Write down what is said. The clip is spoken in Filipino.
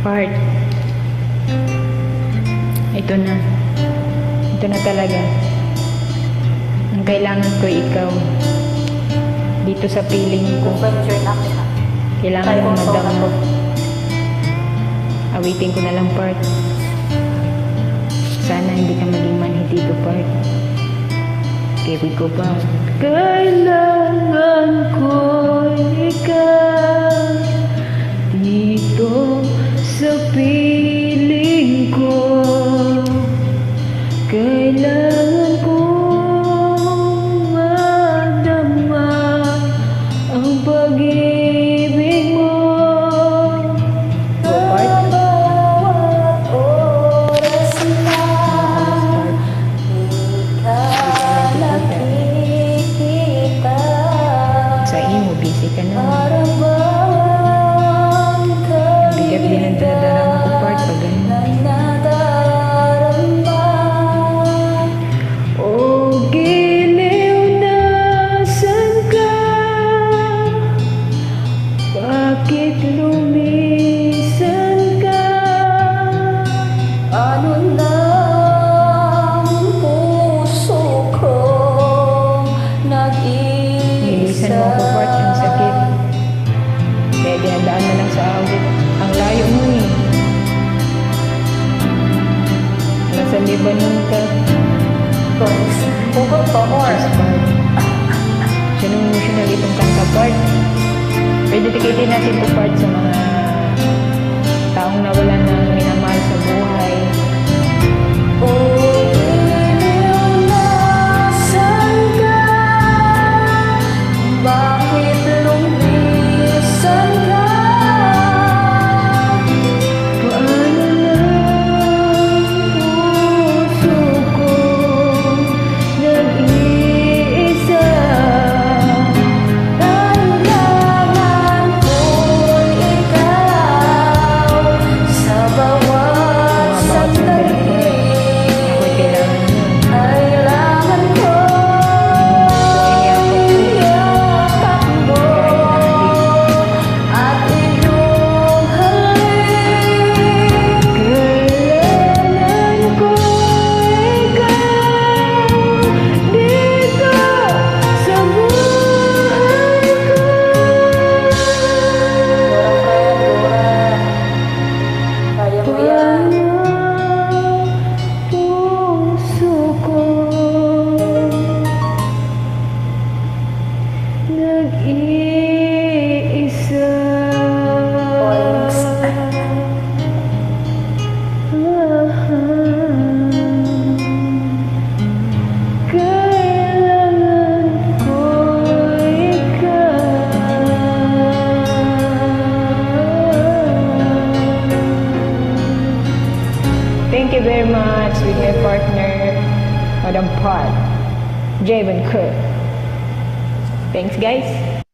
Part. Ito na. Ito na talaga. Ang kailangan ko ikaw. Dito sa piling ko. Kailangan ko madama. Awitin ko na lang, Part. Sana hindi ka maging manhid dito, Part. Kaya ko pa. Kailangan ko ikaw dito sa piling ko. Kailangan ko madama ang pag-ibig mo. Sa imo, busy ka na. Bigat din ang dadaramang ko, Part, pag ganun. Oh, giliw na saan ka? Bakit lumisan ka? Ano lang puso ko Nilisan nag-iisa. mo ako, Part, ang sakit. Kaya dinadaan na lang sa awit. Ang layo mo eh. Nasa Lebanon ka. Google ko or Just Part. Siya nung emotional itong kanta, Part. Dedicate natin to, Part, sa mga taong nawalan ng minamahal sa buhay. bakit lumisan ka? Paano lang puso ko nag-iisa? Kailangan ko ikaw sa bawat sandali. Ako'y kailangan mo. Kailangan ko yakap mo at iyong halik. Kailangan ko ikaw dito sa buhay ko. Kaya mo yan. Puso ko nag-iisa. Kailangan ko ikaw. Thank you very much with my partner, Madam Pat, Javen Cook. Thanks, guys.